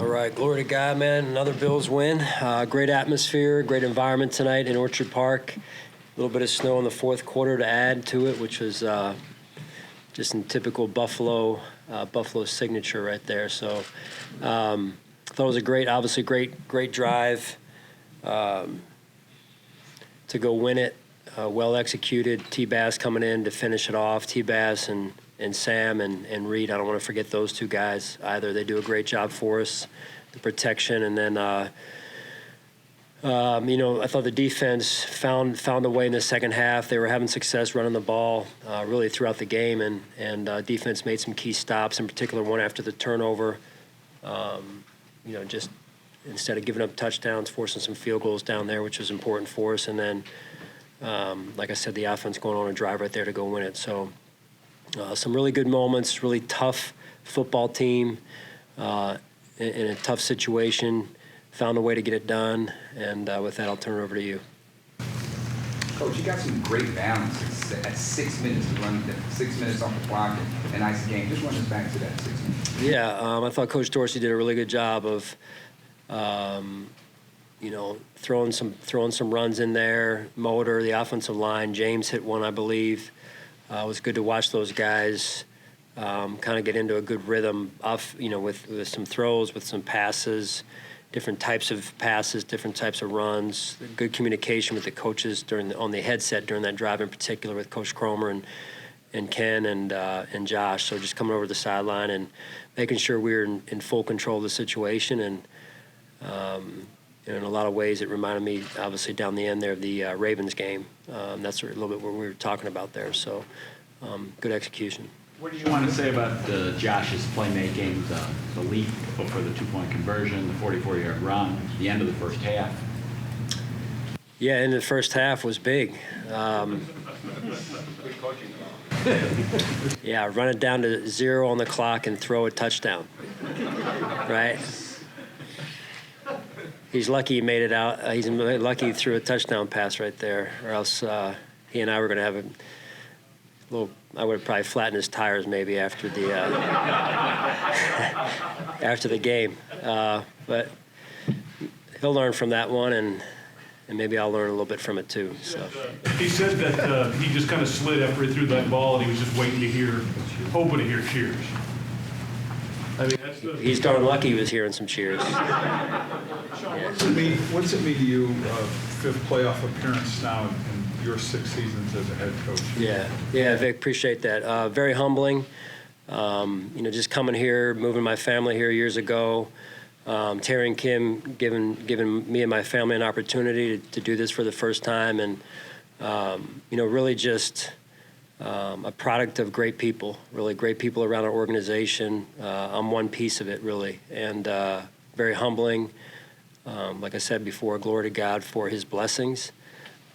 All right, glory to God, man. Another Bills win. Great atmosphere, great environment tonight in Orchard Park. A little bit of snow in the fourth quarter to add to it, which was just in typical Buffalo signature right there. So I thought it was a great drive to go win it. Well executed. T-Bass coming in to finish it off. T-Bass and Sam and Reed, I don't want to forget those two guys either. They do a great job for us, the protection. And then, I thought the defense found a way in the second half. They were having success running the ball really throughout the game, and defense made some key stops, in particular one after the turnover. Just instead of giving up touchdowns, forcing some field goals down there, which was important for us. And then, like I said, the offense going on a drive right there to go win it. So some really good moments, really tough football team in a tough situation, found a way to get it done. And with that, I'll turn it over to you. Coach, you got some great balance at 6 minutes to run, 6 minutes off the clock, and a nice game. Just run us back to that 6 minutes. Yeah, I thought Coach Dorsey did a really good job of, throwing some runs in there. Motor, the offensive line, James hit one, I believe. It was good to watch those guys kind of get into a good rhythm with some throws, with some passes, different types of passes, different types of runs. Good communication with the coaches on the headset during that drive, in particular with Coach Cromer and Ken and Josh. So just coming over the sideline and making sure we were in full control of the situation. And in a lot of ways, it reminded me, obviously, down the end there of the Ravens game. That's a little bit what we were talking about there. So good execution. What do you want to say about Josh's playmaking, the leap for the two-point conversion, the 44-yard run, the end of the first half? Yeah, end of the first half was big. Yeah, run it down to 0 on the clock and throw a touchdown, right? He's lucky he made it out. He's lucky he threw a touchdown pass right there, or else he and I were going to have a little. I would have probably flattened his tires maybe after the after the game. But he'll learn from that one, and maybe I'll learn a little bit from it too. So he said that he just kind of slid after he threw that ball, and he was just hoping to hear cheers. I mean, he's darn lucky he was hearing some cheers. Sean, what's it mean to you, fifth playoff appearance now in your 6 seasons as a head coach? Yeah, Vic, appreciate that. Very humbling. Just coming here, moving my family here years ago. Terry and Kim giving me and my family an opportunity to do this for the first time, and really just a product of great people, really great people around our organization. I'm one piece of it, really, and very humbling. Like I said before, glory to God for his blessings,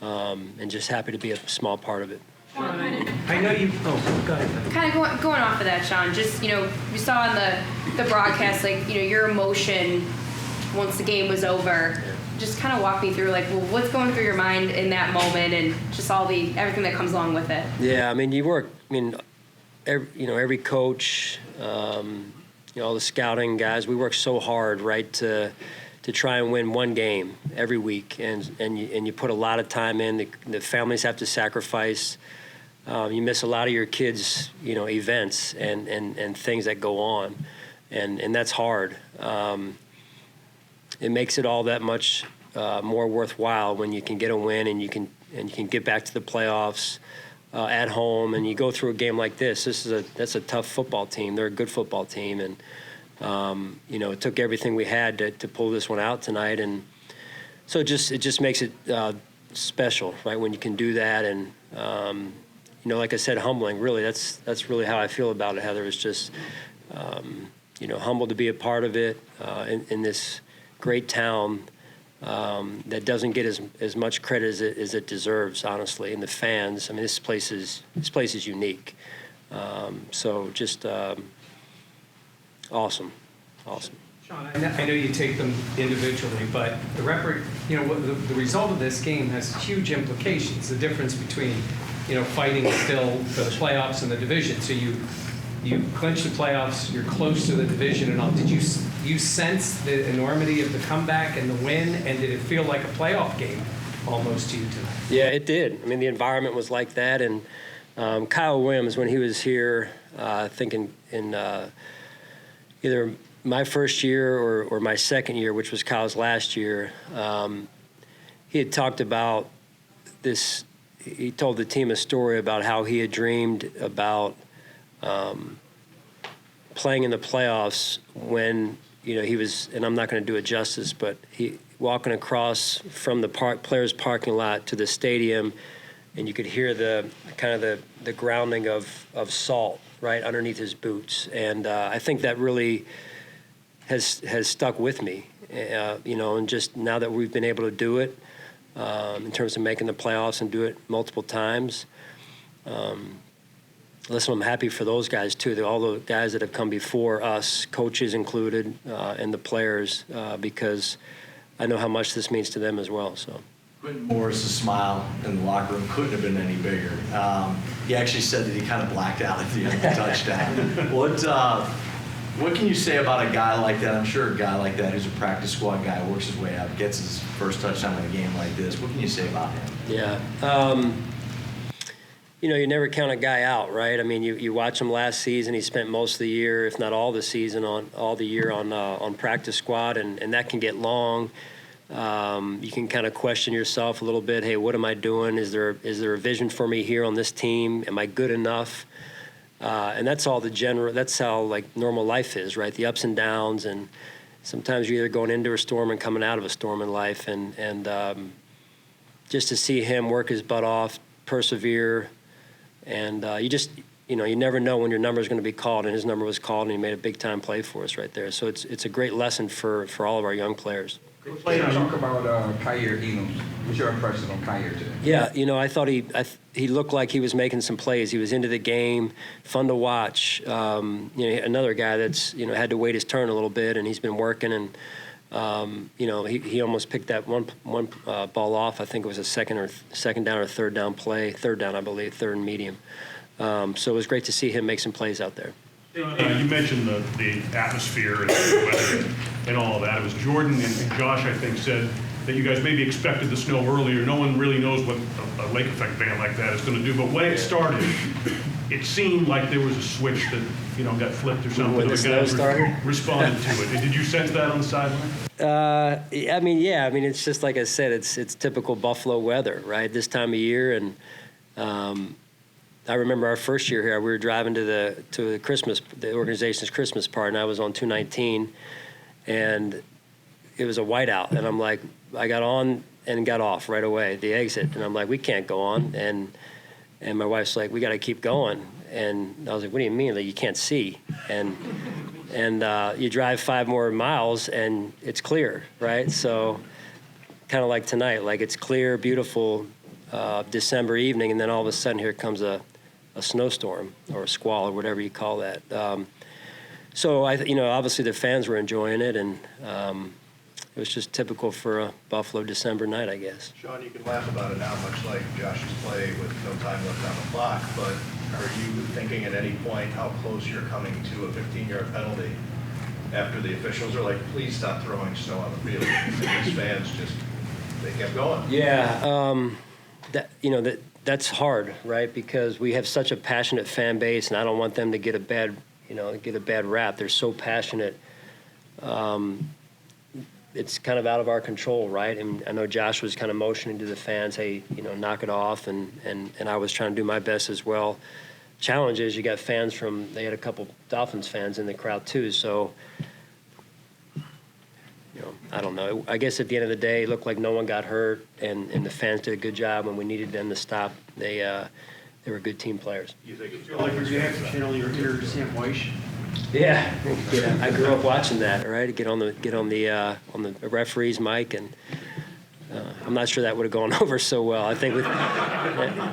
and just happy to be a small part of it. I know you. Oh, go ahead. Kind of going off of that, Sean. Just we saw on the broadcast, your emotion once the game was over. Just kind of walk me through, what's going through your mind in that moment, and just everything that comes along with it. Yeah, you work. Every coach, all the scouting guys, we work so hard, right, to try and win one game every week, and you put a lot of time in. The families have to sacrifice. You miss a lot of your kids, events and things that go on, and that's hard. It makes it all that much more worthwhile when you can get a win and you can get back to the playoffs at home, and you go through a game like this. That's a tough football team. They're a good football team, and it took everything we had to pull this one out tonight, and so it just makes it special, right? When you can do that, and like I said, humbling. Really, that's really how I feel about it, Heather. It's just humbled to be a part of it in this great town that doesn't get as much credit as it deserves, honestly. And the fans, this place is unique. So just awesome. Sean, I know you take them individually, but the result of this game has huge implications. The difference between fighting still for the playoffs and the division. So you you clinched the playoffs, you're close to the division and all. Did you sense the enormity of the comeback and the win, and did it feel like a playoff game almost to you tonight? Yeah, it did. I mean, the environment was like that. And Kyle Williams, when he was here, I think in either my first year or my second year, which was Kyle's last year, he had talked about this. He told the team a story about how he had dreamed about playing in the playoffs when, he was, and I'm not going to do it justice, but he walking across from the players' parking lot to the stadium, and you could hear the grounding of salt right underneath his boots. And I think that really has stuck with me, and just now that we've been able to do it, in terms of making the playoffs and do it multiple times. Listen, I'm happy for those guys too, all the guys that have come before us, coaches included, and the players, because I know how much this means to them as well. So. Quentin Morris' smile in the locker room couldn't have been any bigger. He actually said that he kind of blacked out at the end of the touchdown. What can you say about a guy like that? I'm sure a guy like that who's a practice squad guy, works his way up, gets his first touchdown in a game like this. What can you say about him? Yeah. You never count a guy out, right? I mean, you watch him last season. He spent most of the year, if not all the season, on practice squad, and that can get long. You can kind of question yourself a little bit. Hey, what am I doing? Is there a vision for me here on this team? Am I good enough? And that's all that's how like normal life is, right? The ups and downs, and sometimes you're either going into a storm and coming out of a storm in life, and just to see him work his butt off, persevere, and you never know when your number is going to be called, and his number was called, and he made a big time play for us right there. So it's a great lesson for all of our young players. Talk about Kyer Elam. What's your impression on Kyer today? Yeah, I thought he looked like he was making some plays. He was into the game, fun to watch. Another guy that's had to wait his turn a little bit, and he's been working. And he almost picked that one ball off. I think it was a second down or third down play. Third down, I believe, third and medium. So it was great to see him make some plays out there. You mentioned the atmosphere and the weather and all of that. It was Jordan and Josh, I think, said that you guys maybe expected the snow earlier. No one really knows what a lake effect band like that is going to do. But when it started, it seemed like there was a switch that got flipped or something. When the snow started? Responded to it. Did you sense that on the sideline? I mean, it's just like I said. It's typical Buffalo weather, right? This time of year, and I remember our first year here. We were driving to the organization's Christmas party, and I was on 219, and it was a whiteout, and I'm like, I got on and got off right away, the exit, and I'm like, we can't go on, and my wife's like, we got to keep going, and I was like, what do you mean? Like, you can't see, and you drive 5 more miles, and it's clear, right? So kind of like tonight, like it's clear, beautiful December evening, and then all of a sudden here comes a snowstorm or a squall or whatever you call that. So obviously the fans were enjoying it, and it was just typical for a Buffalo December night, I guess. Sean, you can laugh about it now, much like Josh's play with no time left on the clock, but are you thinking at any point how close you're coming to a 15-yard penalty after the officials are like, please stop throwing snow on the field? And these fans they kept going. Yeah, that's hard, right? Because we have such a passionate fan base, and I don't want them to get a bad rap. They're so passionate. It's kind of out of our control, right? And I know Josh was kind of motioning to the fans, hey, knock it off, and I was trying to do my best as well. Challenge is you got fans they had a couple Dolphins fans in the crowd too, so I don't know. I guess at the end of the day, it looked like no one got hurt, and the fans did a good job when we needed them to stop. They were good team players. You think it's like you have to channel your inner Sam Weish. Yeah, I grew up watching that. Right, get on the referee's mic, and I'm not sure that would have gone over so well. I think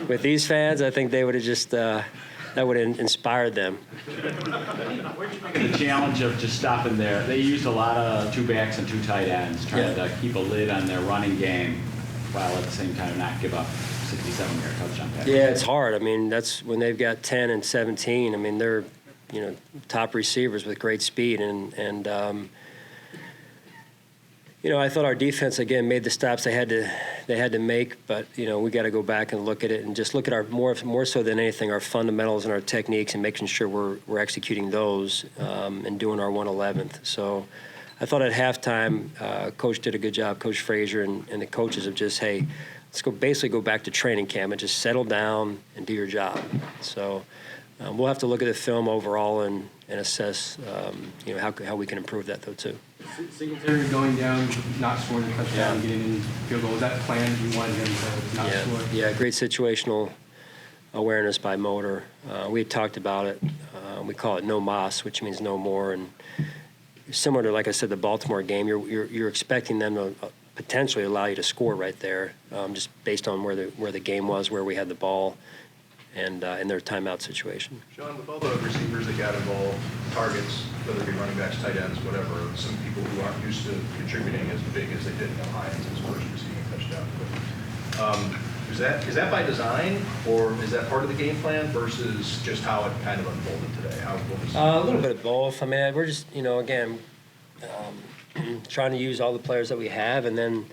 with these fans, I think they would have just that would have inspired them. The challenge of just stopping there, they used a lot of 2 backs and 2 tight ends, trying to keep a lid on their running game while at the same time not give up 67-yard touchdown pass. Yeah, it's hard. I mean, that's when they've got 10 and 17. I mean, they're top receivers with great speed, and I thought our defense again made the stops they had to make, but we got to go back and look at it and just look at our more so than anything our fundamentals and our techniques and making sure we're executing those and doing our 111th. So I thought at halftime, Coach did a good job, Coach Frazier and the coaches of just, hey, let's basically go back to training camp and just settle down and do your job. So we'll have to look at the film overall and assess how we can improve that though too. Singletary going down, not scoring a touchdown, getting in field goal. Was that planned? You wanted him to not score? Yeah, great situational awareness by Motor. We had talked about it. We call it no mas, which means no more. And similar to, like I said, the Baltimore game, you're expecting them to potentially allow you to score right there, just based on where the game was, where we had the ball, and in their timeout situation. Sean, with all the receivers that got involved, targets, whether it be running backs, tight ends, whatever, some people who aren't used to contributing as big as they did in Hines' his first receiving touchdown. But, is that by design, or is that part of the game plan versus just how it kind of unfolded today? A little bit of both. I mean, we're just, again, trying to use all the players that we have, and then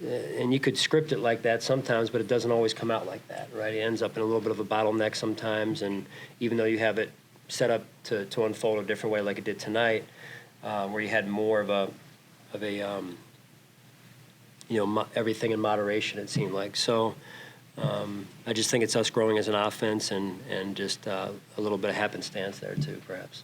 and you could script it like that sometimes, but it doesn't always come out like that, right? It ends up in a little bit of a bottleneck sometimes, and even though you have it set up to unfold a different way like it did tonight, where you had more of a everything in moderation, it seemed like. So I just think it's us growing as an offense and just a little bit of happenstance there too, perhaps.